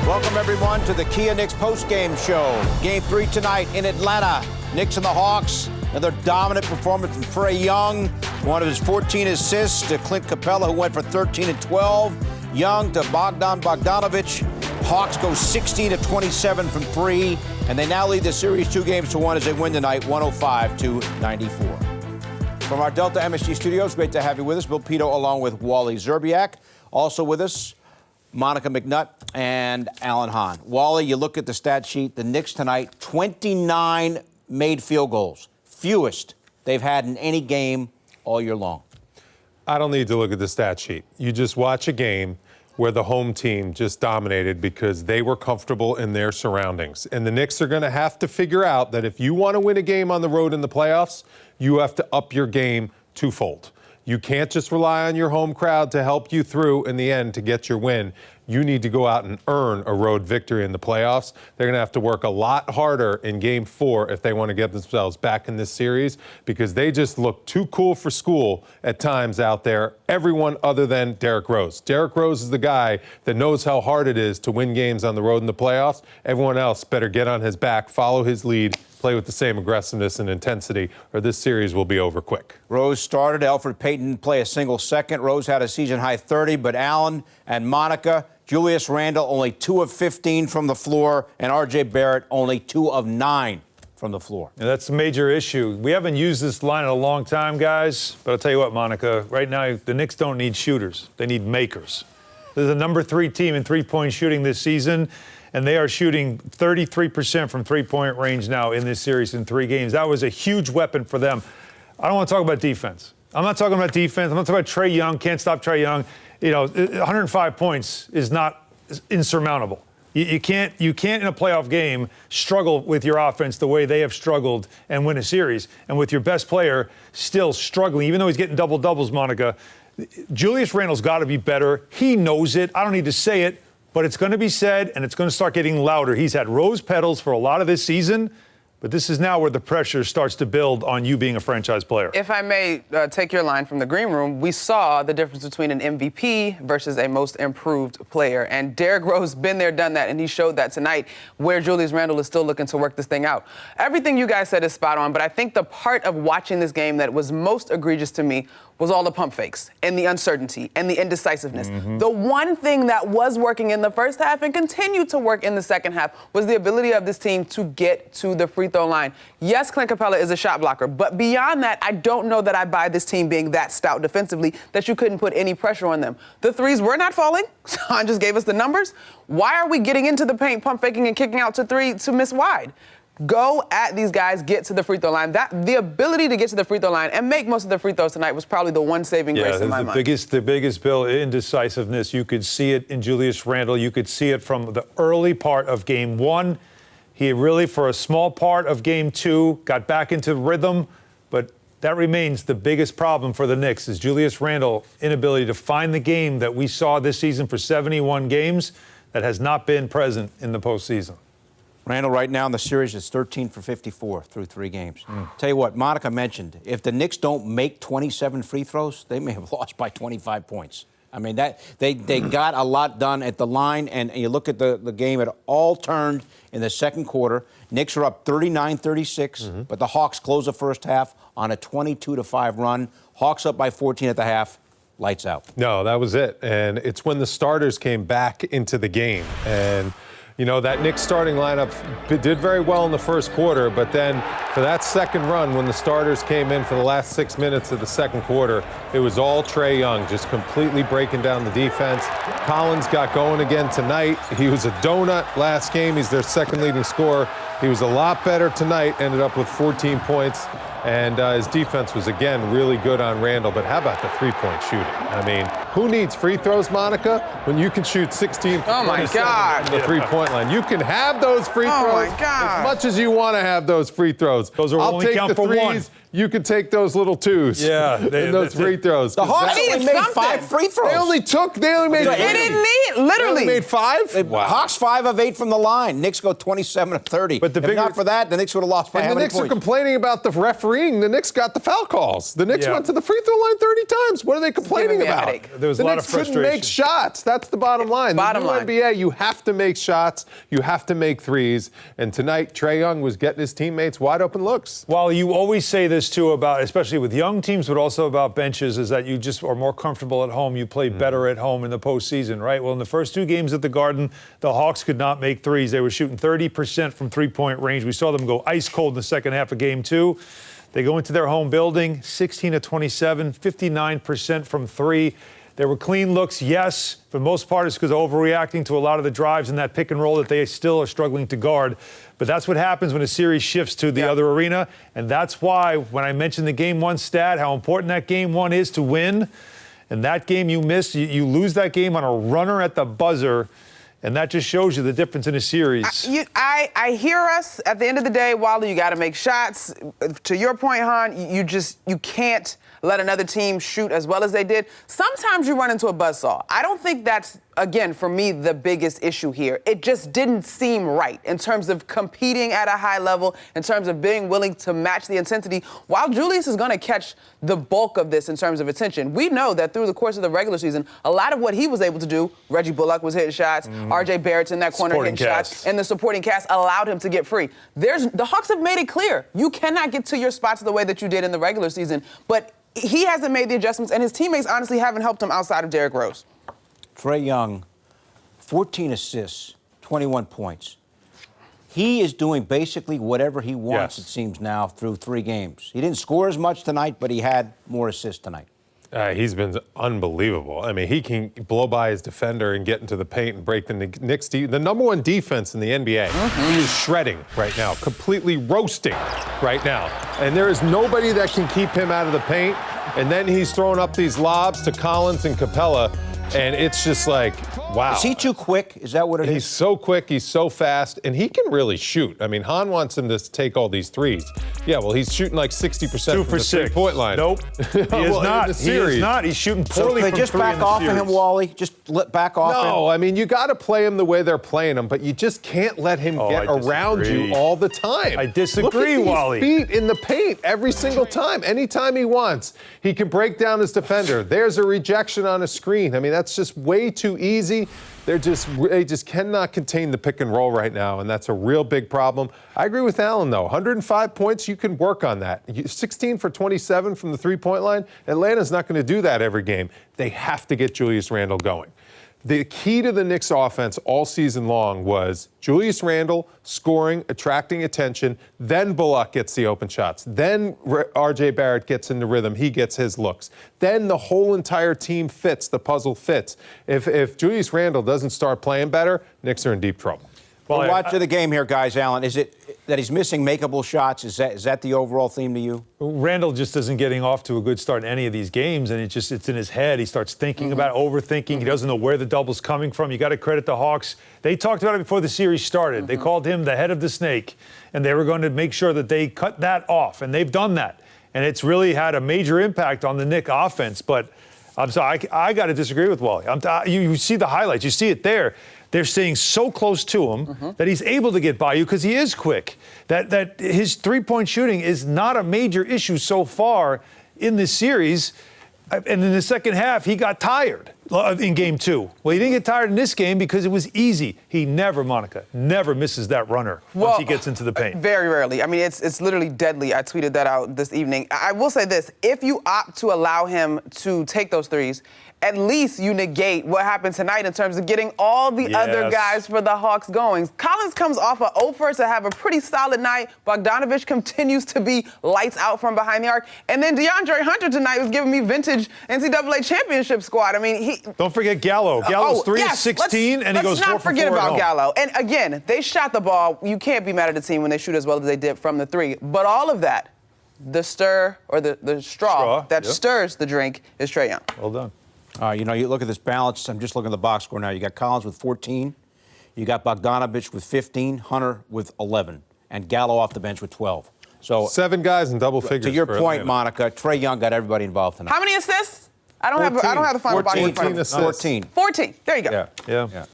Welcome, everyone, to the Kia Knicks postgame show. Game 3 tonight in Atlanta. Knicks and the Hawks. Another dominant performance from Trae Young. One of his 14 assists to Clint Capella, who went for 13 and 12. Young to Bogdan Bogdanovic. Hawks go 16-27 from 3, and they now lead the series 2-1 as they win tonight, 105-94. From our Delta MSG studios, great to have you with us. Bill Pito along with Wally Zerbiak. Also with us, Monica McNutt and Alan Hahn. Wally, you look at the stat sheet. The Knicks tonight, 29 made field goals. Fewest they've had in any game all year long. I don't need to look at the stat sheet. You just watch a game where the home team just dominated because they were comfortable in their surroundings. And the Knicks are going to have to figure out that if you want to win a game on the road in the playoffs, you have to up your game twofold. You can't just rely on your home crowd to help you through in the end to get your win. You need to go out and earn a road victory in the playoffs. They're going to have to work a lot harder in Game 4 if they want to get themselves back in this series because they just look too cool for school at times out there, everyone other than Derrick Rose. Derrick Rose is the guy that knows how hard it is to win games on the road in the playoffs. Everyone else better get on his back, follow his lead, play with the same aggressiveness and intensity, or this series will be over quick. Rose started. Elfrid Payton didn't play a single second. Rose had a season-high 30, but Allen and Monica, Julius Randle only 2 of 15 from the floor, and R.J. Barrett only 2 of 9 from the floor. Yeah, that's a major issue. We haven't used this line in a long time, guys, but I'll tell you what, Monica, right now the Knicks don't need shooters. They need makers. They're the number 3 team in three-point shooting this season, and they are shooting 33% from three-point range now in this series in 3 games. That was a huge weapon for them. I don't want to talk about defense. I'm not talking about defense. I'm not talking about Trae Young. Can't stop Trae Young. You know, 105 points is not insurmountable. You can't in a playoff game struggle with your offense the way they have struggled and win a series. And with your best player still struggling, even though he's getting double-doubles, Monica, Julius Randle's got to be better. He knows it. I don't need to say it. But it's going to be said, and it's going to start getting louder. He's had rose petals for a lot of this season, but this is now where the pressure starts to build on you being a franchise player. If I may take your line from the green room, we saw the difference between an MVP versus a most improved player. And Derrick Rose been there, done that, and he showed that tonight where Julius Randle is still looking to work this thing out. Everything you guys said is spot on, but I think the part of watching this game that was most egregious to me was all the pump fakes and the uncertainty and the indecisiveness. Mm-hmm. The one thing that was working in the first half and continued to work in the second half was the ability of this team to get to the free throw line. Yes, Clint Capella is a shot blocker, but beyond that, I don't know that I buy this team being that stout defensively that you couldn't put any pressure on them. The threes were not falling. Sean just gave us the numbers. Why are we getting into the paint, pump faking and kicking out to 3 to miss wide? Go at these guys, get to the free throw line. The ability to get to the free throw line and make most of the free throws tonight was probably the one saving grace in my mind. The biggest, Bill, indecisiveness. You could see it in Julius Randle. You could see it from the early part of Game 1. He really, for a small part of Game 2, got back into rhythm, but that remains the biggest problem for the Knicks is Julius Randle inability to find the game that we saw this season for 71 games that has not been present in the postseason. Randle right now in the series is 13 for 54 through 3 games. Tell you what, Monica mentioned, if the Knicks don't make 27 free throws, they may have lost by 25 points. I mean, that they got a lot done at the line, and you look at the game, it all turned in the second quarter. Knicks are up 39-36, but the Hawks close the first half on a 22-5 run. Hawks up by 14 at the half. Lights out. No, that was it. And it's when the starters came back into the game. And you know, that Knicks starting lineup did very well in the first quarter, but then for that second run, when the starters came in for the last 6 minutes of the second quarter, it was all Trae Young, just completely breaking down the defense. Collins got going again tonight. He was a donut last game. He's their second leading scorer. He was a lot better tonight, ended up with 14 points. And his defense was, again, really good on Randle. But how about the three-point shooting? I mean, who needs free throws, Monica, when you can shoot 16 from the three-point line? You can have those free throws as much as you want to have those free throws. Those are I'll only take count the for threes. one. you could take those little twos. Yeah, and those free throws. The Hawks They only needed made something. 5 free throws. They only made. They didn't need, They literally. only made 5. Wow. Hawks 5 of 8 from the line. Knicks go 27 of 30. But the if bigger- not for that, the Knicks would have lost by And how the many Knicks are points? complaining about the refereeing. The Knicks got the foul calls. The Knicks Yeah. went to the free throw line 30 times. What are they complaining me a about? headache. There was the a lot Knicks of couldn't make frustration. shots. That's the bottom line. Bottom the new line. NBA, you have to make shots. You have to make threes. And tonight, Trae Young was getting his teammates wide open looks. While you always say this too about, especially with young teams, but also about benches, is that you just are more comfortable at home. You play better at home in the postseason, right? Well, in the first 2 games at the Garden, the Hawks could not make threes. They were shooting 30% from three-point range. We saw them go ice cold in the second half of Game 2. They go into their home building, 16 of 27, 59% from 3. There were clean looks, yes. For the most part, it's because of overreacting to a lot of the drives in that pick and roll that they still are struggling to guard. But that's what happens when a series shifts to the other arena. And that's why when I mentioned the Game 1 stat, how important that Game 1 is to win, and that game you miss, you lose that game on a runner at the buzzer. And that just shows you the difference in a series. I hear us. At the end of the day, Wally, you got to make shots. To your point, Han, you can't let another team shoot as well as they did. Sometimes you run into a buzzsaw. I don't think that's, again, for me, the biggest issue here. It just didn't seem right in terms of competing at a high level, in terms of being willing to match the intensity. While Julius is going to catch the bulk of this in terms of attention, we know that through the course of the regular season, a lot of what he was able to do, Reggie Bullock was hitting shots, RJ Barrett's in that corner Supporting hitting cast. shots, and the supporting cast allowed him to get free. The Hawks have made it clear, you cannot get to your spots the way that you did in the regular season, but he hasn't made the adjustments, and his teammates honestly haven't helped him outside of Derrick Rose. Trae Young, 14 assists, 21 points. He is doing basically whatever he wants, Yes. it seems now, through 3 games. He didn't score as much tonight, but he had more assists tonight. He's been unbelievable. I mean, he can blow by his defender and get into the paint and break the Knicks. The number 1 defense in the NBA. He is shredding right now, completely roasting right now. And there is nobody that can keep him out of the paint. And then he's throwing up these lobs to Collins and Capella. And it's just like, wow. Is he too quick? Is that what it He's is? so quick, he's so fast, and he can really shoot. I mean, Han wants him to take all these threes. Yeah, well, he's shooting like 60% 2 from for the 6. three-point line. Nope. He is Well, in not. the He series. is not. He's shooting So poorly they from just 3 back in the off of him, series. Wally? Just back off him? No, I mean, you got to play him the way they're playing him, but you just can't let him get I around disagree. you all the time. I disagree, Look at these Wally. feet in the paint every single time. Anytime he wants, he can break down his defender. There's a rejection on a screen. I mean, that's just way too easy. They just cannot contain the pick and roll right now, and that's a real big problem. I agree with Alan, though. 105 points, you can work on that. 16 for 27 from the three-point line. Atlanta's not going to do that every game. They have to get Julius Randle going. The key to the Knicks offense all season long was Julius Randle scoring, attracting attention, then Bullock gets the open shots, then RJ Barrett gets in the rhythm, he gets his looks. Then the whole entire team fits, the puzzle fits. If Julius Randle doesn't start playing better, Knicks are in deep trouble. Well, watching the game here, guys, Alan, is it that he's missing makeable shots? Is that the overall theme to you? Randall just isn't getting off to a good start in any of these games, and it's in his head. He starts thinking about it, overthinking. He doesn't know where the double's coming from. You got to credit the Hawks. They talked about it before the series started. They called him the head of the snake, and they were going to make sure that they cut that off, and they've done that. And it's really had a major impact on the Knicks offense. But I'm sorry, I got to disagree with Wally. You see the highlights. You see it there. They're staying so close to him that he's able to get by you because he is quick. That his three-point shooting is not a major issue so far in this series. And in the second half, he got tired in Game 2. Well, he didn't get tired in this game because it was easy. He never misses that runner once he gets into the paint. Very rarely. I mean, it's literally deadly. I tweeted that out this evening. I will say this. If you opt to allow him to take those threes, at least you negate what happened tonight in terms of getting all the other guys for the Hawks going. Collins comes off a 0-1 to have a pretty solid night. Bogdanovich continues to be lights out from behind the arc. And then DeAndre Hunter tonight was giving me vintage NCAA championship squad. I mean, Don't forget Gallo. Gallo's 3 of 16, and he goes 4 for 4 Let's not forget about at home. Gallo. And again, they shot the ball. You can't be mad at the team when they shoot as well as they did from the 3. But all of that, the stir or the straw that stirs the drink is Trae Young. Well done. You look at this balance. I'm just looking at the box score now. You got Collins with 14. You got Bogdanovich with 15, Hunter with 11, and Gallo off the bench with 12. So 7 guys in double figures. to your for point, Atlanta. Monica, Trae Young got everybody involved tonight. How many assists? I don't have the final box in front of me. 14 assists. 14. 14. There you go. Yeah. Yeah. Yeah.